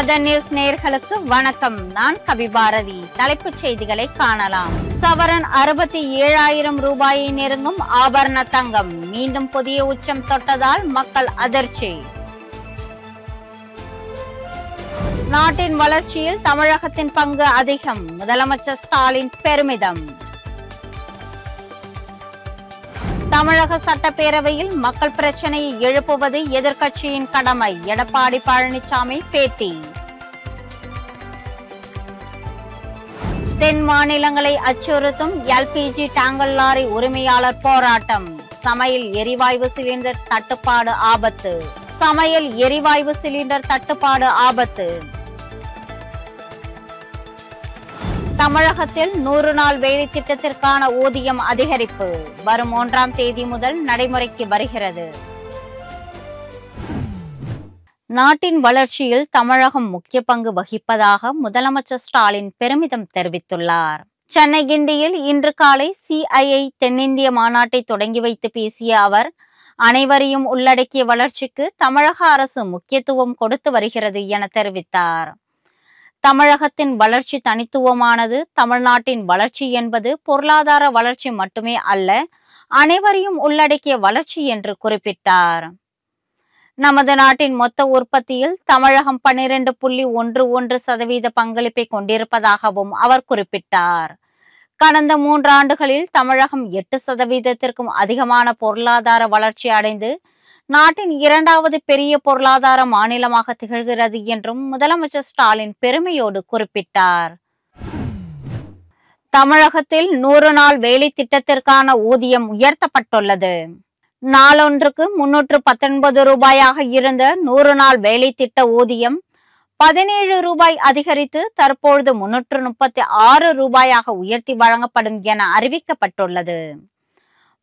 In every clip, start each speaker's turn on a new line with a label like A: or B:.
A: மத நியூஸ் நேயர்களுக்கு வணக்கம். நான் கவிபாரதி. தலைப்புச் செய்திகளை காணலாம். சவரன் 67,000 ரூபாயை நெருங்கும் ஆபரண தங்கம் மீண்டும் புதிய உச்சம் தொட்டதால் மக்கள் அதிர்ச்சி. நாட்டின் வளர்ச்சியில் தமிழகத்தின் பங்கு அதிகம், முதலமைச்சர் ஸ்டாலின் பெருமிதம். தமிழக சட்டப்பேரவையில் மக்கள் பிரச்சனையை எழுப்புவது எதிர்க்கட்சியின் கடமை, எடப்பாடி பழனிசாமி பேட்டி. தென் மாநிலங்களை அச்சுறுத்தும் எல்பிஜி டேங்கர் லாரி உரிமையாளர் போராட்டம். சமையல் எரிவாயு சிலிண்டர் தட்டுப்பாடு ஆபத்து. தமிழகத்தில் 100 நாள் வேலை திட்டத்திற்கான ஊதியம் அதிகரிப்பு வரும் 1ஆம் தேதி முதல் நடைமுறைக்கு வருகிறது. நாட்டின் வளர்ச்சியில் தமிழகம் முக்கிய பங்கு வகிப்பதாக முதலமைச்சர் ஸ்டாலின் பெருமிதம் தெரிவித்துள்ளார். சென்னை கிண்டியில் இன்று காலை CII தென்னிந்திய மாநாட்டை தொடங்கி வைத்து பேசிய அவர், அனைவரையும் உள்ளடக்கிய வளர்ச்சிக்கு தமிழக அரசு முக்கியத்துவம் கொடுத்து வருகிறது என தெரிவித்தார். தமிழகத்தின் வளர்ச்சி தனித்துவமானது. தமிழ்நாட்டின் வளர்ச்சி என்பது பொருளாதார வளர்ச்சி மட்டுமே அல்ல, அனைவரையும் உள்ளடக்கிய வளர்ச்சி என்று குறிப்பிட்டார். நமது நாட்டின் மொத்த உற்பத்தியில் தமிழகம் 12.11% பங்களிப்பை கொண்டிருப்பதாகவும் அவர் குறிப்பிட்டார். கடந்த 3 ஆண்டுகளில் தமிழகம் 8%த்திற்கும் அதிகமான பொருளாதார வளர்ச்சி அடைந்து நாட்டின் 2வது பெரிய பொருளாதார மாநிலமாக திகழ்கிறது என்றும் முதலமைச்சர் ஸ்டாலின் பெருமையோடு குறிப்பிட்டார். தமிழகத்தில் 100 நாள் வேலை திட்டத்திற்கான ஊதியம் உயர்த்தப்பட்டுள்ளது. நாளொன்றுக்கு 319 ரூபாயாக இருந்த 100 நாள் வேலை திட்ட ஊதியம் 17 ரூபாய் அதிகரித்து தற்பொழுது 336 ரூபாயாக உயர்த்தி வழங்கப்படும் என அறிவிக்கப்பட்டுள்ளது.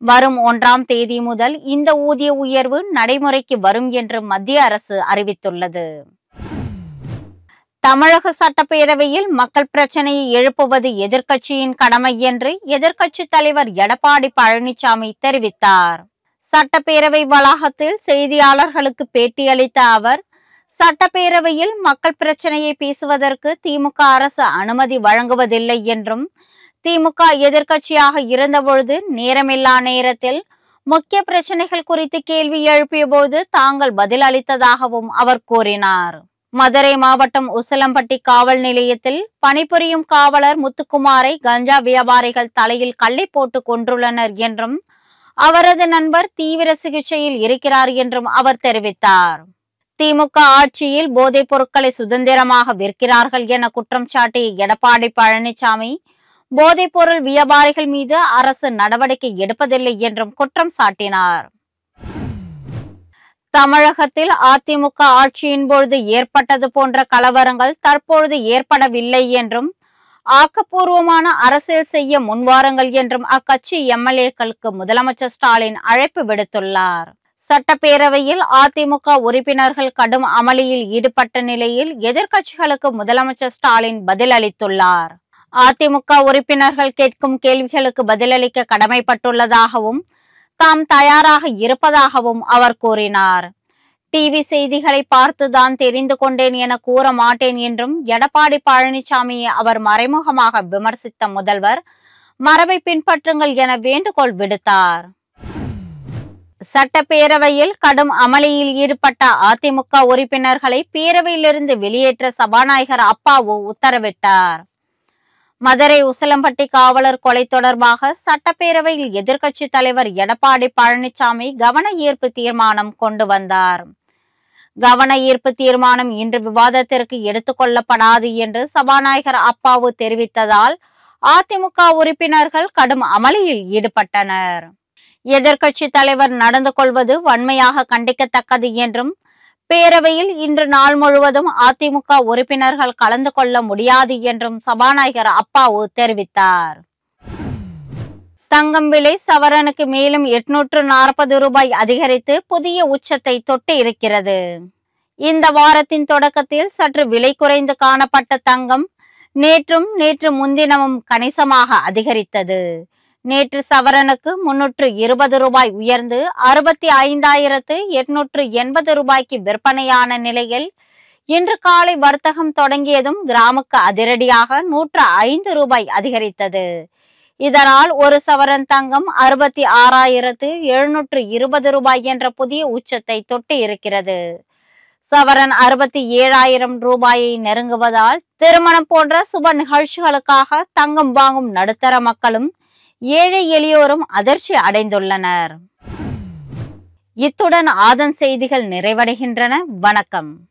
A: வரும் 1ஆம் தேதி முதல் இந்த ஊதிய உயர்வு நடைமுறைக்கு வரும் என்று மத்திய அரசு அறிவித்துள்ளது. தமிழக சட்டப்பேரவையில் மக்கள் பிரச்சனையை எழுப்புவது எதிர்க்கட்சியின் கடமை என்று எதிர்க்கட்சி தலைவர் எடப்பாடி பழனிசாமி தெரிவித்தார். சட்டப்பேரவை வளாகத்தில் செய்தியாளர்களுக்கு பேட்டியளித்த அவர், சட்டப்பேரவையில் மக்கள் பிரச்சனையை பேசுவதற்கு திமுக அரசு அனுமதி வழங்குவதில்லை என்றும், திமுக எதிர்க்கட்சியாக இருந்தபொழுது நேரமில்லா நேரத்தில் முக்கிய பிரச்சனைகள் குறித்து கேள்வி எழுப்பிய போது தாங்கள் பதில் அளித்ததாகவும் அவர் கூறினார். மதுரை மாவட்டம் உசிலம்பட்டி காவல் நிலையத்தில் பணிபுரியும் காவலர் முத்துக்குமாரை கஞ்சா வியாபாரிகள் தலையில் கல்லை போட்டு கொன்றுள்ளனர் என்றும், அவரது நண்பர் தீவிர சிகிச்சையில் இருக்கிறார் என்றும் அவர் தெரிவித்தார். திமுக ஆட்சியில் போதைப் பொருட்களை சுதந்திரமாக விற்கிறார்கள் என குற்றம் சாட்டிய எடப்பாடி பழனிசாமி, போதைப் பொருள் வியாபாரிகள் மீது அரசு நடவடிக்கை எடுப்பதில்லை என்றும் குற்றம் சாட்டினார். தமிழகத்தில் அதிமுக ஆட்சியின் பொழுது ஏற்பட்டது போன்ற கலவரங்கள் தற்பொழுது ஏற்படவில்லை என்றும், ஆக்கப்பூர்வமான அரசியல் செய்ய முன்வாருங்கள் என்றும் அக்கட்சி MLA-க்களுக்கு முதலமைச்சர் ஸ்டாலின் அழைப்பு விடுத்துள்ளார். சட்டப்பேரவையில் அதிமுக உறுப்பினர்கள் கடும் அமளியில் ஈடுபட்ட நிலையில் எதிர்க்கட்சிகளுக்கு முதலமைச்சர் ஸ்டாலின் பதில் அளித்துள்ளார். அதிமுக உறுப்பினர்கள் கேட்கும் கேள்விகளுக்கு பதிலளிக்க கடமைப்பட்டுள்ளதாகவும், தாம் தயாராக இருப்பதாகவும் அவர் கூறினார். டிவி செய்திகளை பார்த்துதான் தெரிந்து கொண்டேன் என கூற மாட்டேன் என்றும் எடப்பாடி பழனிசாமியை அவர் மறைமுகமாக விமர்சித்த முதல்வர், மரபை பின்பற்றுங்கள் என வேண்டுகோள் விடுத்தார். சட்டப்பேரவையில் கடும் அமளியில் ஈடுபட்ட அதிமுக உறுப்பினர்களை பேரவையிலிருந்து வெளியேற்ற சபாநாயகர் அப்பாவு உத்தரவிட்டார். மதுரை உசிலம்பட்டி காவலர் கொலை தொடர்பாக சட்டப்பேரவையில் எதிர்க்கட்சி தலைவர் எடப்பாடி பழனிசாமி கவன ஈர்ப்பு தீர்மானம் கொண்டு வந்தார். கவன ஈர்ப்பு தீர்மானம் இன்று விவாதத்திற்கு எடுத்துக் கொள்ளப்படாது என்று சபாநாயகர் அப்பாவு தெரிவித்ததால் அதிமுக உறுப்பினர்கள் கடும் அமளியில் ஈடுபட்டனர். எதிர்க்கட்சி தலைவர் நடந்து கொள்வது வன்மையாக கண்டிக்கத்தக்கது என்றும், பேரவையில் இன்று நாள் முழுவதும் அதிமுக உறுப்பினர்கள் கலந்து கொள்ள முடியாது என்றும் சபாநாயகர் அப்பாவு தெரிவித்தார். தங்கம் விலை சவரனுக்கு மேலும் 840 ரூபாய் அதிகரித்து புதிய உச்சத்தை தொட்டு இருக்கிறது. இந்த வாரத்தின் தொடக்கத்தில் சற்று விலை குறைந்து காணப்பட்ட தங்கம் நேற்று முன்தினமும் கணிசமாக அதிகரித்தது. நேற்று சவரனுக்கு 320 ரூபாய் உயர்ந்து 65,880 ரூபாய்க்கு விற்பனையான நிலையில் இன்று காலை வர்த்தகம் தொடங்கியதும் கிராமுக்கு அதிரடியாக 105 ரூபாய் அதிகரித்தது. இதனால் ஒரு சவரன் தங்கம் 66,720 ரூபாய் என்ற புதிய உச்சத்தை தொட்டு இருக்கிறது. சவரன் 67,000 ரூபாயை நெருங்குவதால் திருமணம் போன்ற சுப நிகழ்ச்சிகளுக்காக தங்கம் வாங்கும் நடுத்தர மக்களும் ஏழை எளியோரும் அதிர்ச்சி அடைந்துள்ளனர். இத்துடன் ஆதன் செய்திகள் நிறைவடைகின்றன. வணக்கம்.